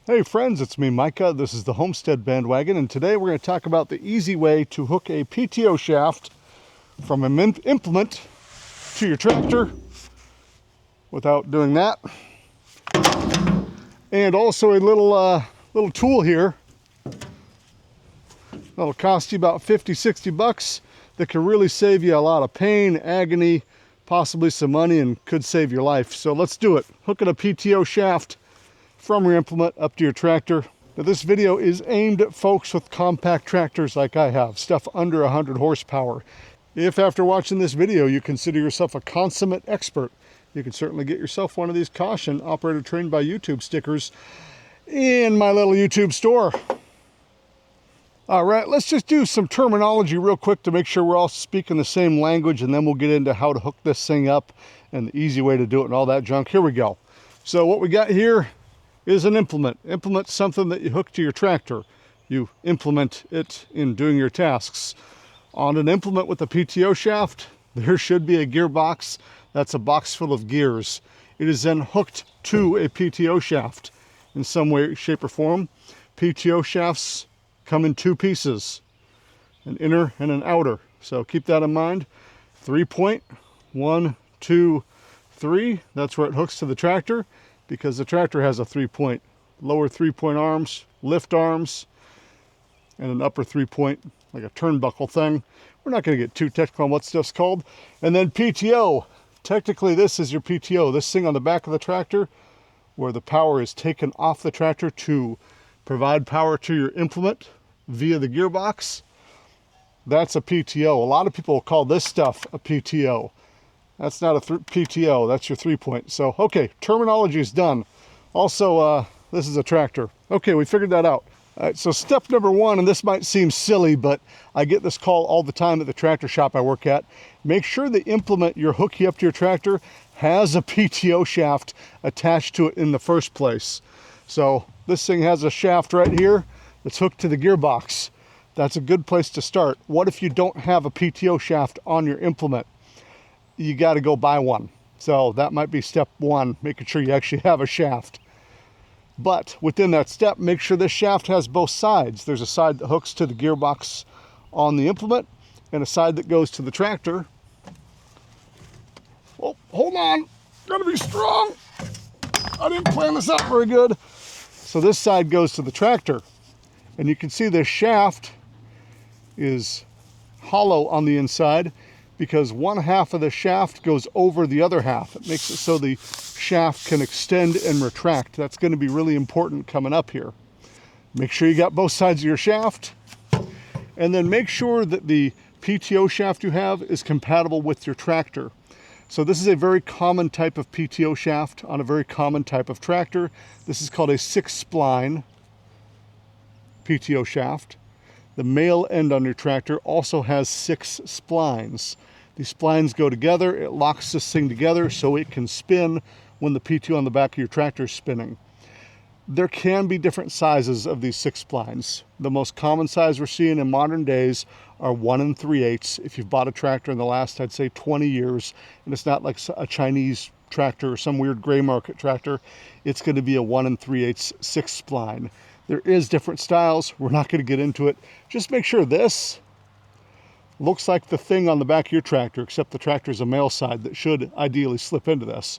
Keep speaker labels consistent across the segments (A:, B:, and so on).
A: Hey friends, it's me Micah. This is the Homestead Bandwagon, and today we're going to talk about the easy way to hook a PTO shaft from an implement to your tractor without doing that. And also a little tool here that'll cost you about 50-60 bucks that can really save you a lot of pain, agony, possibly some money, and could save your life. So let's do it. Hooking a PTO shaft from your implement up to your tractor. Now, this video is aimed at folks with compact tractors like I have, stuff under 100 horsepower. If after watching this video you consider yourself a consummate expert, you can certainly get yourself one of these caution operator trained by YouTube stickers in my little YouTube store. All right, let's just do some terminology real quick to make sure we're all speaking the same language, and then we'll get into how to hook this thing up and the easy way to do it and all that junk. Here we go. So what we got here is an implement. Implement's something that you hook to your tractor. You implement it in doing your tasks. On an implement with a PTO shaft, there should be a gearbox. That's a box full of gears. It is then hooked to a PTO shaft in some way, shape, or form. PTO shafts come in two pieces, an inner and an outer. So keep that in mind. 3-point, 1, 2, 3. That's where it hooks to the tractor, because the tractor has a 3-point, lower 3-point arms, lift arms, and an upper 3-point, like a turnbuckle thing. We're not going to get too technical on what stuff's called. And then PTO. Technically, this is your PTO. This thing on the back of the tractor, where the power is taken off the tractor to provide power to your implement via the gearbox, that's a PTO. A lot of people will call this stuff a PTO. That's not a PTO, that's your 3-point. So, okay, terminology is done. Also, this is a tractor. Okay, we figured that out. All right, so step number one, and this might seem silly, but I get this call all the time at the tractor shop I work at. Make sure the implement you're hooking up to your tractor has a PTO shaft attached to it in the first place. So this thing has a shaft right here that's hooked to the gearbox. That's a good place to start. What if you don't have a PTO shaft on your implement? You got to go buy one. So that might be step one, making sure you actually have a shaft. But within that step, make sure this shaft has both sides. There's a side that hooks to the gearbox on the implement and a side that goes to the tractor. Oh, hold on, gotta be strong. I didn't plan this out very good. So this side goes to the tractor, and you can see this shaft is hollow on the inside, because one half of the shaft goes over the other half. It makes it so the shaft can extend and retract. That's going to be really important coming up here. Make sure you got both sides of your shaft, and then make sure that the PTO shaft you have is compatible with your tractor. So this is a very common type of PTO shaft on a very common type of tractor. This is called a 6-spline PTO shaft. The male end on your tractor also has 6 splines. These splines go together, it locks this thing together so it can spin when the PTO on the back of your tractor is spinning. There can be different sizes of these 6 splines. The most common size we're seeing in modern days are 1 3/8. If you've bought a tractor in the last, I'd say 20 years, and it's not like a Chinese tractor or some weird gray market tractor, it's going to be a 1 3/8 6 spline. There is different styles. We're not going to get into it. Just make sure this looks like the thing on the back of your tractor, except the tractor is a male side that should ideally slip into this.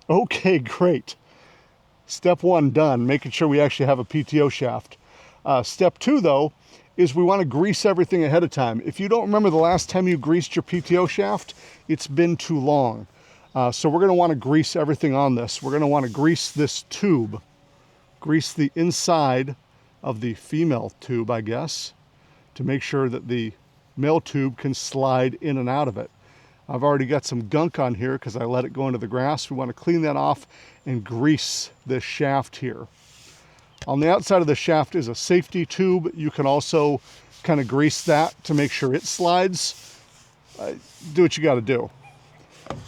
A: Okay, great. Step one done, making sure we actually have a PTO shaft. Step two, though, is we want to grease everything ahead of time. If you don't remember the last time you greased your PTO shaft, it's been too long. So we're going to want to grease everything on this. We're going to want to grease this tube, grease the inside of the female tube, I guess, to make sure that the male tube can slide in and out of it. I've already got some gunk on here because I let it go into the grass. We want to clean that off and grease this shaft here. On the outside of the shaft is a safety tube. You can also kind of grease that to make sure it slides. Do what you got to do.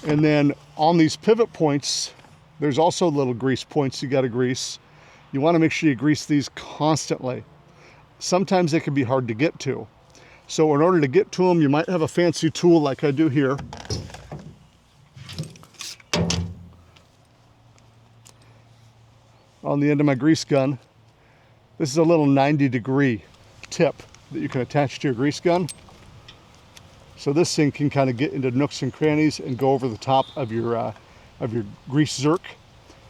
A: And then on these pivot points, there's also little grease points you got to grease. You want to make sure you grease these constantly. Sometimes they can be hard to get to. So in order to get to them, you might have a fancy tool like I do here. on the end of my grease gun. This is a little 90-degree tip that you can attach to your grease gun. So this thing can kind of get into nooks and crannies and go over the top of your grease zerk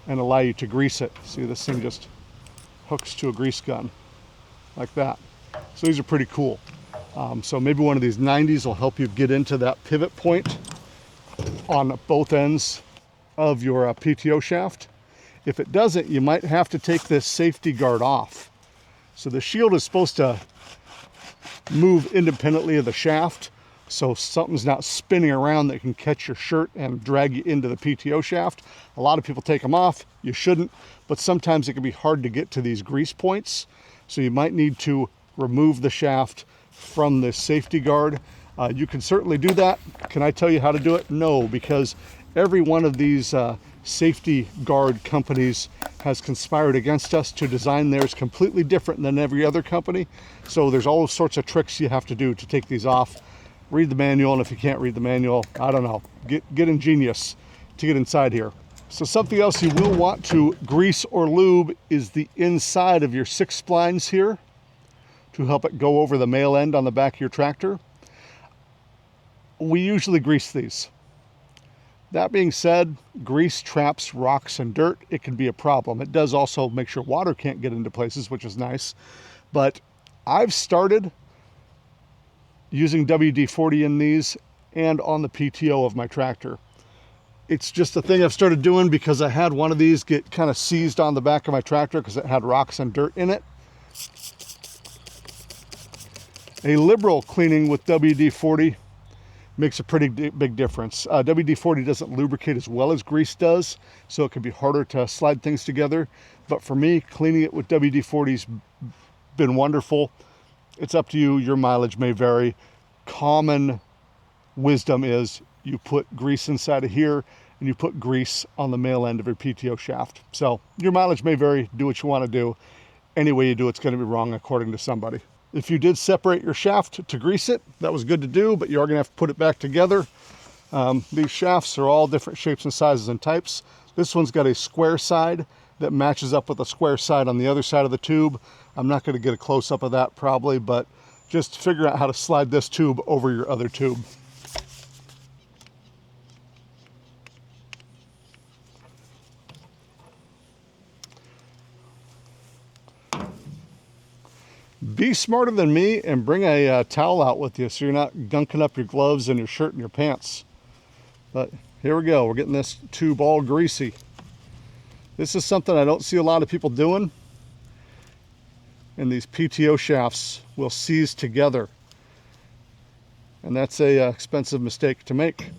A: and allow you to grease it. See, this thing just hooks to a grease gun like that. So these are pretty cool. So maybe one of these 90s will help you get into that pivot point on both ends of your PTO shaft. If it doesn't, you might have to take this safety guard off. So the shield is supposed to move independently of the shaft, so something's not spinning around that can catch your shirt and drag you into the PTO shaft. A lot of people take them off. You shouldn't, but sometimes it can be hard to get to these grease points. So you might need to remove the shaft from the safety guard. You can certainly do that. Can I tell you how to do it? No, because every one of these safety guard companies has conspired against us to design theirs completely different than every other company. So there's all sorts of tricks you have to do to take these off. Read the manual, and if you can't read the manual, I don't know, get ingenious to get inside here. So something else you will want to grease or lube is the inside of your 6 splines here to help it go over the male end on the back of your tractor. We usually grease these. That being said, grease traps rocks and dirt. It can be a problem. It does also make sure water can't get into places, which is nice. But I've started using WD-40 in these and on the PTO of my tractor. It's just a thing I've started doing because I had one of these get kind of seized on the back of my tractor because it had rocks and dirt in it. A liberal cleaning with WD-40 makes a pretty big difference. WD-40 doesn't lubricate as well as grease does, so it can be harder to slide things together. But for me, cleaning it with WD-40's been wonderful. It's up to you. Your mileage may vary. Common wisdom is you put grease inside of here and you put grease on the male end of your PTO shaft. So your mileage may vary. Do what you want to do. Any way you do it's going to be wrong according to somebody. If you did separate your shaft to grease it, that was good to do, but you are going to have to put it back together. These shafts are all different shapes and sizes and types. This one's got a square side that matches up with a square side on the other side of the tube. I'm not going to get a close-up of that probably, but just figure out how to slide this tube over your other tube. Be smarter than me and bring a towel out with you so you're not gunking up your gloves and your shirt and your pants. But here we go. We're getting this tube all greasy. This is something I don't see a lot of people doing. And these PTO shafts will seize together. And that's a expensive mistake to make.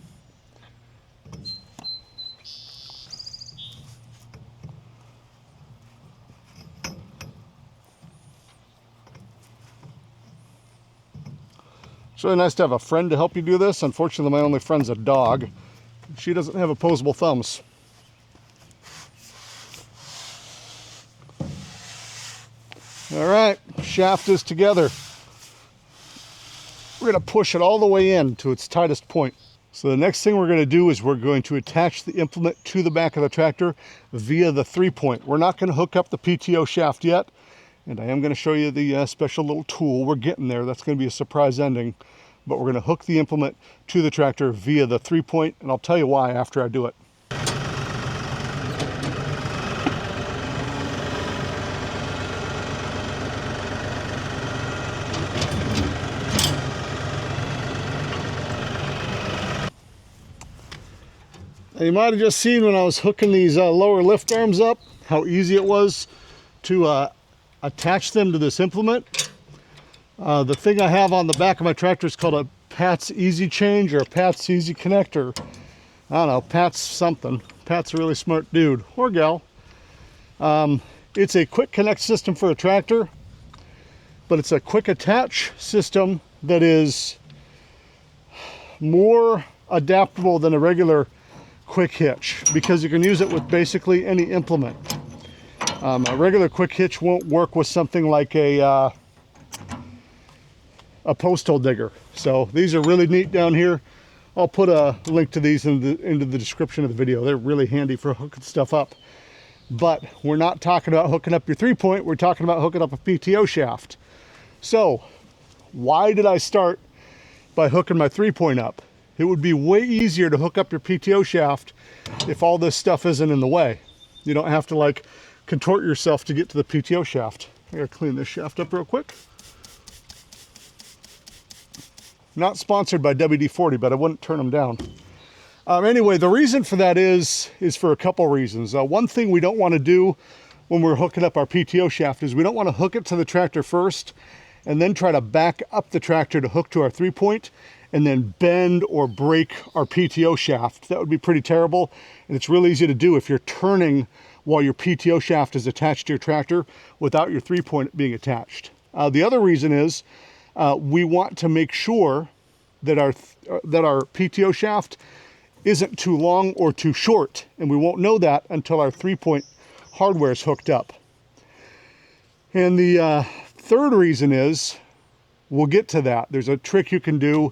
A: It's really nice to have a friend to help you do this. Unfortunately, my only friend's a dog. She doesn't have opposable thumbs. All right, shaft is together. We're going to push it all the way in to its tightest point. So the next thing we're going to do is we're going to attach the implement to the back of the tractor via the 3-point. We're not going to hook up the PTO shaft yet, and I am going to show you the special little tool. We're getting there. That's going to be a surprise ending. But we're going to hook the implement to the tractor via the 3-point, and I'll tell you why after I do it. Now you might have just seen when I was hooking these lower lift arms up, how easy it was to attach them to this implement. The thing I have on the back of my tractor is called a Pat's Easy Change or a Pat's Easy Connector. I don't know, Pat's something. Pat's a really smart dude, or gal. It's a quick connect system for a tractor, but it's a quick attach system that is more adaptable than a regular quick hitch because you can use it with basically any implement. A regular quick hitch won't work with something like a post hole digger. So these are really neat down here. I'll put a link to these into the description of the video. They're really handy for hooking stuff up. But we're not talking about hooking up your 3-point, we're talking about hooking up a PTO shaft. So why did I start by hooking my 3-point up? It would be way easier to hook up your PTO shaft if all this stuff isn't in the way. You don't have to like contort yourself to get to the PTO shaft. I gotta clean this shaft up real quick. Not sponsored by WD-40, but I wouldn't turn them down. Anyway, the reason for that is for a couple reasons. One thing we don't want to do when we're hooking up our PTO shaft is we don't want to hook it to the tractor first and then try to back up the tractor to hook to our 3-point and then bend or break our PTO shaft. That would be pretty terrible, and it's really easy to do if you're turning while your PTO shaft is attached to your tractor without your 3-point being attached. The other reason is we want to make sure that our PTO shaft isn't too long or too short, and we won't know that until our 3-point hardware is hooked up. And the third reason is, we'll get to that. There's a trick you can do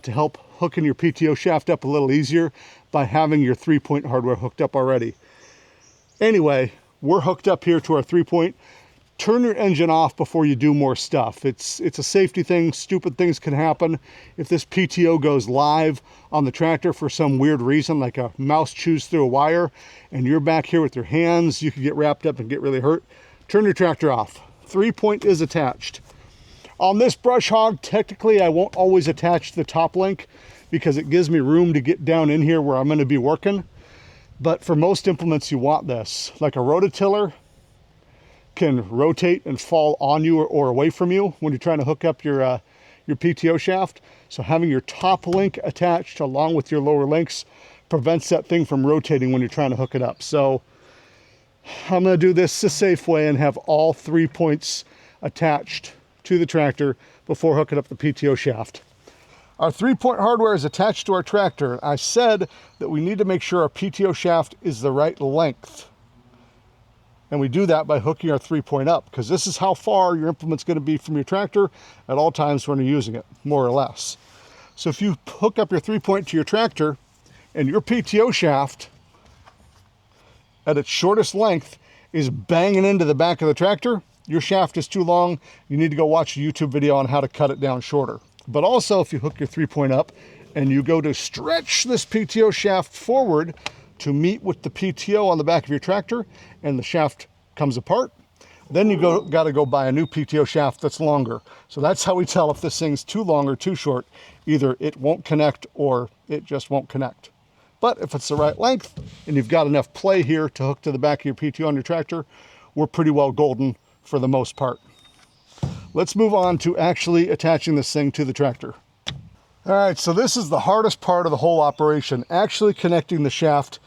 A: to help hooking your PTO shaft up a little easier by having your 3-point hardware hooked up already. Anyway, we're hooked up here to our 3-point. Turn your engine off before you do more stuff. It's a safety thing. Stupid things can happen. If this PTO goes live on the tractor for some weird reason, like a mouse chews through a wire, and you're back here with your hands, you could get wrapped up and get really hurt. Turn your tractor off. 3-point is attached. On this brush hog, technically I won't always attach the top link because it gives me room to get down in here where I'm going to be working. But for most implements you want this. Like a rototiller can rotate and fall on you or away from you when you're trying to hook up your PTO shaft. So having your top link attached along with your lower links prevents that thing from rotating when you're trying to hook it up. So I'm going to do this the safe way and have all 3 points attached to the tractor before hooking up the PTO shaft. Our 3-point hardware is attached to our tractor. I said that we need to make sure our PTO shaft is the right length. And we do that by hooking our 3-point up, because this is how far your implement's going to be from your tractor at all times when you're using it, more or less. So if you hook up your 3-point to your tractor and your PTO shaft at its shortest length is banging into the back of the tractor, your shaft is too long. You need to go watch a YouTube video on how to cut it down shorter. But also if you hook your 3-point up and you go to stretch this PTO shaft forward to meet with the PTO on the back of your tractor and the shaft comes apart, then you got to go buy a new PTO shaft that's longer. So that's how we tell if this thing's too long or too short. Either it won't connect or it just won't connect. But if it's the right length and you've got enough play here to hook to the back of your PTO on your tractor, we're pretty well golden for the most part. Let's move on to actually attaching this thing to the tractor. All right, so this is the hardest part of the whole operation, actually connecting the shaft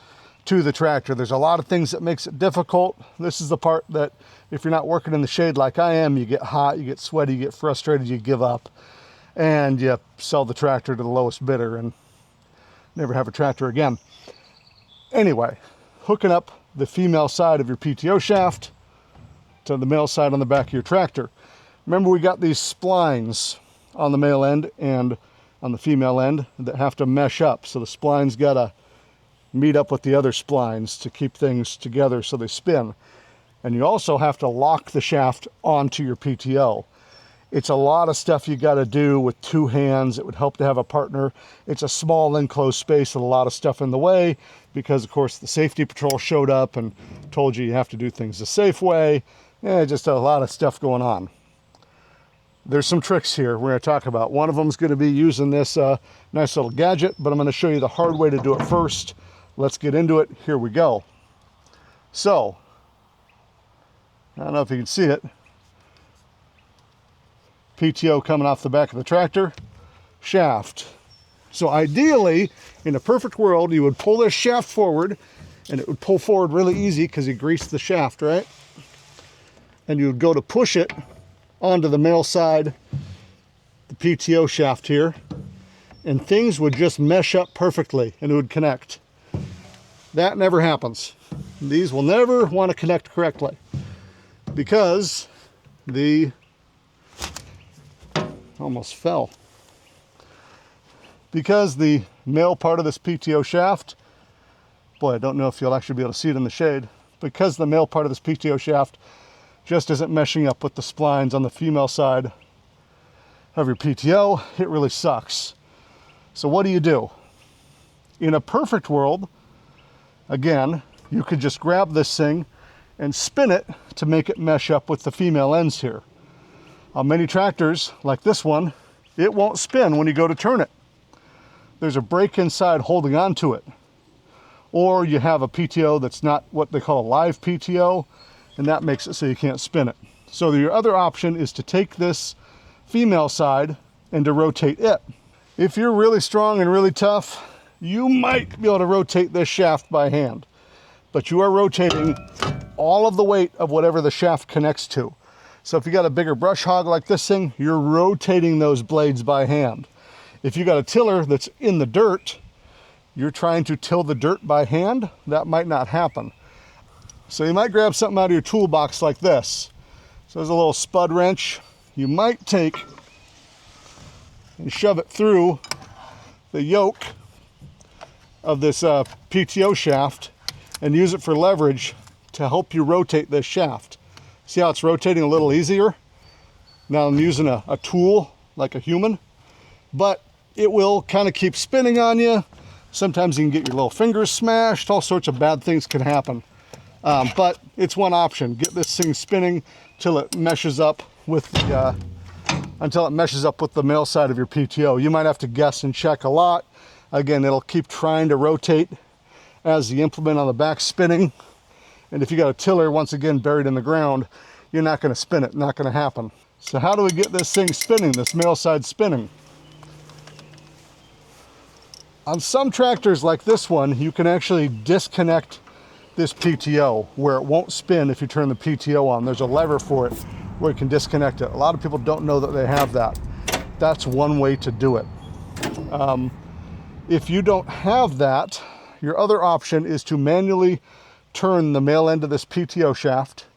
A: to the tractor. There's a lot of things that makes it difficult. This is the part that if you're not working in the shade like I am, you get hot, you get sweaty, you get frustrated, you give up, and you sell the tractor to the lowest bidder and never have a tractor again. Anyway, hooking up the female side of your PTO shaft to the male side on the back of your tractor. Remember, we got these splines on the male end and on the female end that have to mesh up. So the splines got to meet up with the other splines to keep things together so they spin. And you also have to lock the shaft onto your PTO. It's a lot of stuff you got to do with 2 hands. It would help to have a partner. It's a small enclosed space with a lot of stuff in the way because, of course, the safety patrol showed up and told you have to do things the safe way. Just a lot of stuff going on. There's some tricks here we're going to talk about. One of them is going to be using this nice little gadget, but I'm going to show you the hard way to do it first. Let's get into it. Here we go. So, I don't know if you can see it. PTO coming off the back of the tractor, shaft. So ideally, in a perfect world, you would pull this shaft forward, and it would pull forward really easy because you greased the shaft, right? And you would go to push it onto the male side, the PTO shaft here, and things would just mesh up perfectly and it would connect. That never happens. These will never want to connect correctly because the almost fell. Because the male part of this PTO shaft, boy, I don't know if you'll actually be able to see it in the shade, because the male part of this PTO shaft just isn't meshing up with the splines on the female side of your PTO, it really sucks. So what do? In a perfect world, again, you could just grab this thing and spin it to make it mesh up with the female ends here. On many tractors, like this one, it won't spin when you go to turn it. There's a brake inside holding on to it. Or you have a PTO that's not what they call a live PTO, and that makes it so you can't spin it. So your other option is to take this female side and to rotate it. If you're really strong and really tough, you might be able to rotate this shaft by hand, but you are rotating all of the weight of whatever the shaft connects to. So if you got a bigger brush hog like this thing, you're rotating those blades by hand. If you got a tiller that's in the dirt, you're trying to till the dirt by hand, that might not happen. So you might grab something out of your toolbox like this. So there's a little spud wrench. You might take and shove it through the yoke of this PTO shaft and use it for leverage to help you rotate this shaft. See how it's rotating a little easier? Now I'm using a tool like a human, but it will kind of keep spinning on you. Sometimes you can get your little fingers smashed. All sorts of bad things can happen. But it's one option. Get this thing spinning till it meshes up with the male side of your PTO. You might have to guess and check a lot. Again, it'll keep trying to rotate as the implement on the back spinning. And if you got a tiller, once again, buried in the ground, you're not going to spin it. Not going to happen. So how do we get this thing spinning, this male side spinning? On some tractors like this one, you can actually disconnect this PTO where it won't spin if you turn the PTO on. There's a lever for it where you can disconnect it. A lot of people don't know that they have that. That's one way to do it. If you don't have that, your other option is to manually turn the male end of this PTO shaft.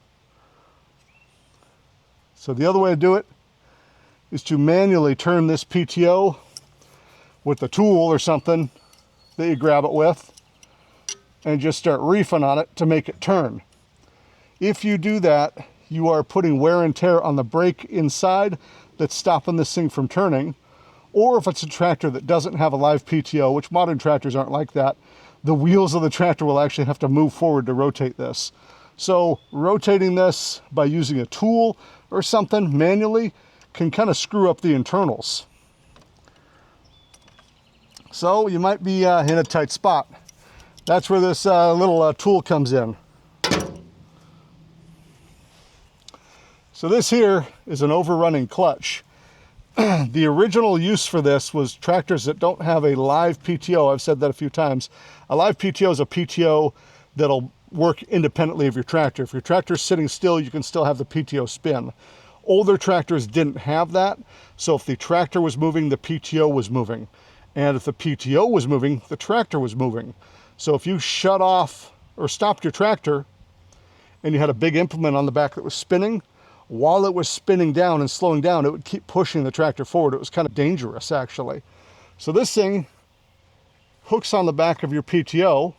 A: So the other way to do it is to manually turn this PTO with a tool or something that you grab it with and just start reefing on it to make it turn. If you do that, you are putting wear and tear on the brake inside that's stopping this thing from turning. Or if it's a tractor that doesn't have a live PTO, which modern tractors aren't like that, the wheels of the tractor will actually have to move forward to rotate this. So rotating this by using a tool or something manually can kind of screw up the internals. So you might be in a tight spot. That's where this little tool comes in. So this here is an overrunning clutch. The original use for this was tractors that don't have a live PTO. I've said that a few times. A live PTO is a PTO that'll work independently of your tractor. If your tractor's sitting still, you can still have the PTO spin. Older tractors didn't have that, so if the tractor was moving, the PTO was moving. And if the PTO was moving, the tractor was moving. So if you shut off or stopped your tractor and you had a big implement on the back that was spinning, while it was spinning down and slowing down, it would keep pushing the tractor forward. It was kind of dangerous, actually. So this thing hooks on the back of your PTO,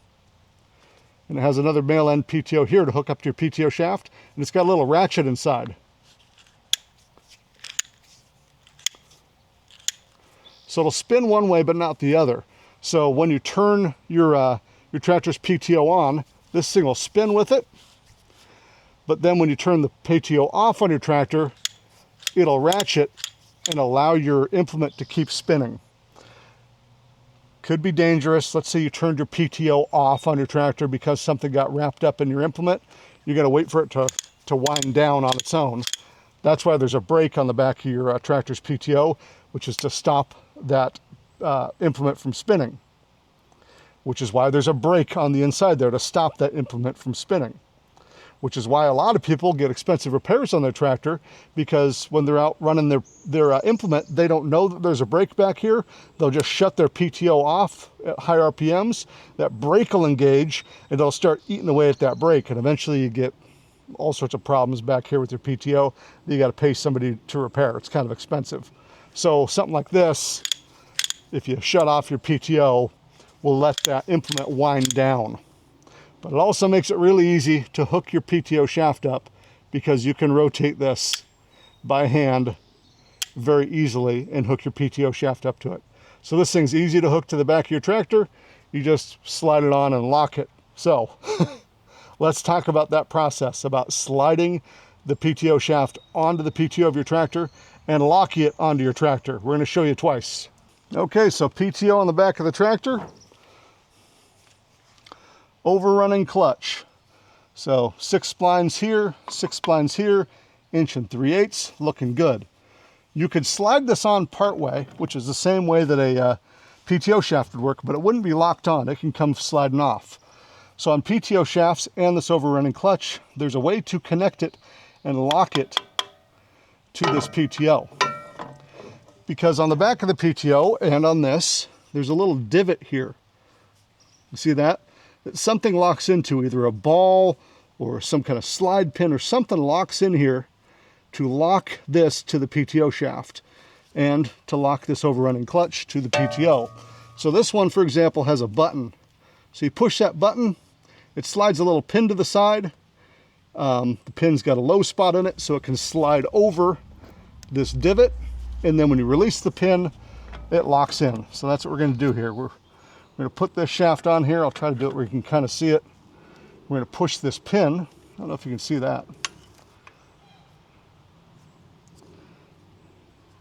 A: and it has another male end PTO here to hook up to your PTO shaft, and it's got a little ratchet inside. So it'll spin one way, but not the other. So when you turn your tractor's PTO on, this thing will spin with it. But then when you turn the PTO off on your tractor, it'll ratchet and allow your implement to keep spinning. Could be dangerous. Let's say you turned your PTO off on your tractor because something got wrapped up in your implement. You got to wait for it to wind down on its own. That's why there's a brake on the back of your tractor's PTO, which is to stop that implement from spinning. Which is why there's a brake on the inside there to stop that implement from spinning. Which is why a lot of people get expensive repairs on their tractor, because when they're out running their implement, they don't know that there's a brake back here. They'll just shut their PTO off at high RPMs. That brake will engage, and they'll start eating away at that brake, and eventually you get all sorts of problems back here with your PTO that you got to pay somebody to repair. It's kind of expensive. So something like this, if you shut off your PTO, will let that implement wind down. But it also makes it really easy to hook your PTO shaft up because you can rotate this by hand very easily and hook your PTO shaft up to it. So this thing's easy to hook to the back of your tractor. You just slide it on and lock it. So let's talk about that process, about sliding the PTO shaft onto the PTO of your tractor and locking it onto your tractor. We're going to show you twice. Okay, so PTO on the back of the tractor. Overrunning clutch. So 6 splines here, 6 splines here, 1 3/8, looking good. You could slide this on part way, which is the same way that a PTO shaft would work, but it wouldn't be locked on. It can come sliding off. So on PTO shafts and this overrunning clutch, there's a way to connect it and lock it to this PTO. Because on the back of the PTO and on this, there's a little divot here. You see that? Something locks into, either a ball or some kind of slide pin or something locks in here to lock this to the PTO shaft and to lock this overrunning clutch to the PTO. So this one, for example, has a button. So you push that button, it slides a little pin to the side. The pin's got a low spot in it, so it can slide over this divot. And then when you release the pin, it locks in. So that's what we're going to do here. We're going to put this shaft on here. I'll try to do it where you can kind of see it. We're going to push this pin. I don't know if you can see that.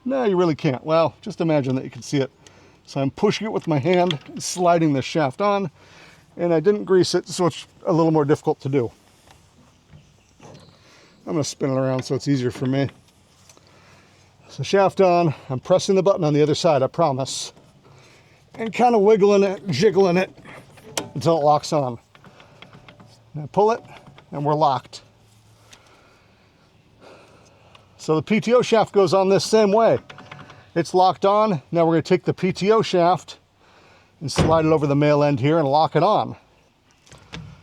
A: No, you really can't. Well, just imagine that you can see it. So I'm pushing it with my hand, sliding this shaft on, and I didn't grease it, so it's a little more difficult to do. I'm going to spin it around so it's easier for me. So shaft on, I'm pressing the button on the other side, I promise. And kind of wiggling it, jiggling it until it locks on. And I pull it, and we're locked. So the PTO shaft goes on this same way. It's locked on. Now we're going to take the PTO shaft and slide it over the male end here and lock it on.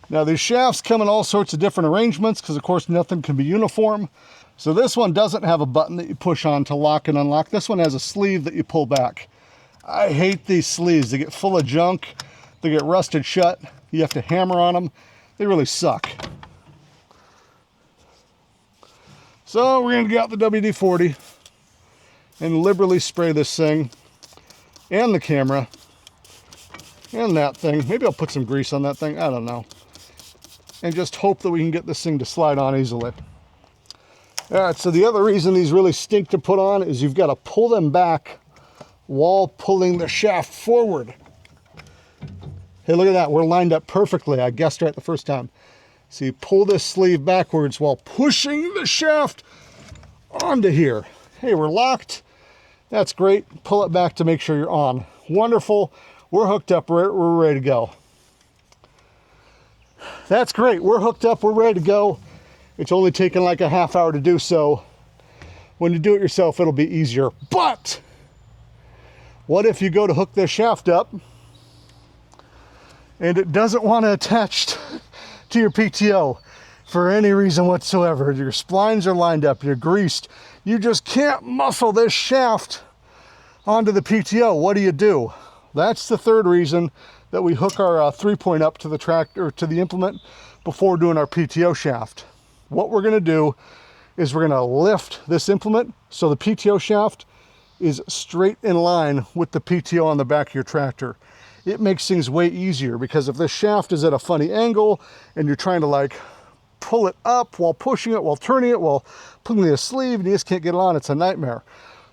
A: Now these shafts come in all sorts of different arrangements because of course nothing can be uniform. So this one doesn't have a button that you push on to lock and unlock. This one has a sleeve that you pull back. I hate these sleeves. They get full of junk. They get rusted shut. You have to hammer on them. They really suck. So we're going to get out the WD-40 and liberally spray this thing and the camera and that thing. Maybe I'll put some grease on that thing. I don't know. And just hope that we can get this thing to slide on easily. All right, so the other reason these really stink to put on is you've got to pull them back while pulling the shaft forward. Hey, look at that. We're lined up perfectly. I guessed right the first time. So you pull this sleeve backwards while pushing the shaft onto here. Hey, we're locked. That's great. Pull it back to make sure you're on. Wonderful. We're hooked up. We're ready to go. That's great. We're hooked up. We're ready to go. It's only taken like a half hour to do so. When you do it yourself, it'll be easier. But what if you go to hook this shaft up and it doesn't want to attach to your PTO for any reason whatsoever? Your splines are lined up, you're greased. You just can't muscle this shaft onto the PTO. What do? That's the third reason that we hook our 3-point up to the tractor, to the implement before doing our PTO shaft. What we're going to do is we're going to lift this implement so the PTO shaft is straight in line with the PTO on the back of your tractor. It makes things way easier because if this shaft is at a funny angle and you're trying to like pull it up while pushing it, while turning it, while pulling the sleeve and you just can't get it on, it's a nightmare.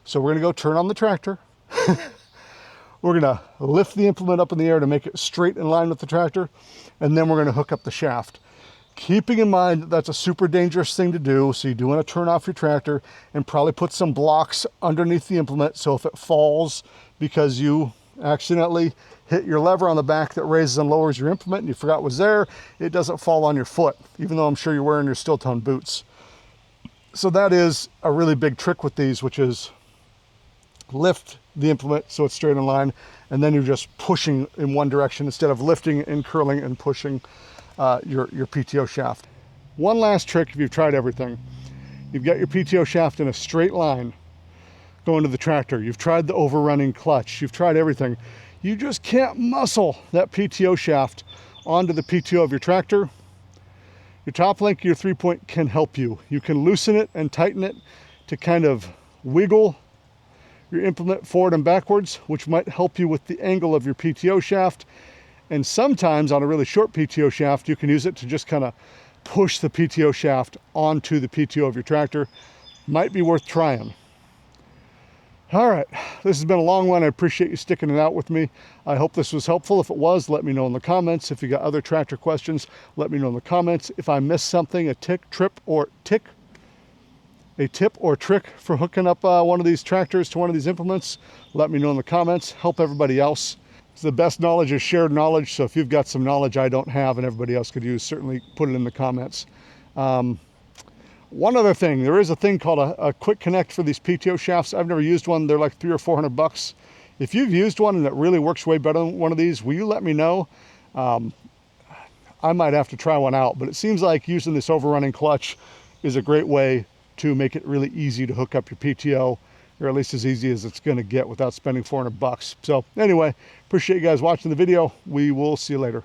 A: So we're going to go turn on the tractor. We're going to lift the implement up in the air to make it straight in line with the tractor, and then we're going to hook up the shaft. Keeping in mind that that's a super dangerous thing to do, so you do want to turn off your tractor and probably put some blocks underneath the implement so if it falls because you accidentally hit your lever on the back that raises and lowers your implement and you forgot it was there, it doesn't fall on your foot, even though I'm sure you're wearing your steel-toed boots. So that is a really big trick with these, which is lift the implement so it's straight in line, and then you're just pushing in one direction instead of lifting and curling and pushing your PTO shaft. One last trick if you've tried everything. You've got your PTO shaft in a straight line going to the tractor. You've tried the overrunning clutch. You've tried everything. You just can't muscle that PTO shaft onto the PTO of your tractor, your top link, your 3-point can help you. You can loosen it and tighten it to kind of wiggle your implement forward and backwards, which might help you with the angle of your PTO shaft. And sometimes on a really short PTO shaft, you can use it to just kind of push the PTO shaft onto the PTO of your tractor. Might be worth trying. All right, this has been a long one. I appreciate you sticking it out with me. I hope this was helpful. If it was, let me know in the comments. If you got other tractor questions, let me know in the comments. If I missed something, a tip or trick for hooking up one of these tractors to one of these implements, let me know in the comments. Help everybody else. The best knowledge is shared knowledge, so if you've got some knowledge I don't have and everybody else could use, certainly put it in the comments. One other thing, there is a thing called a quick connect for these PTO shafts. I've never used one. They're like $300 or $400. If you've used one and it really works way better than one of these, will you let me know? I might have to try one out, but it seems like using this overrunning clutch is a great way to make it really easy to hook up your PTO, or at least as easy as it's going to get without spending $400. So anyway, appreciate you guys watching the video. We will see you later.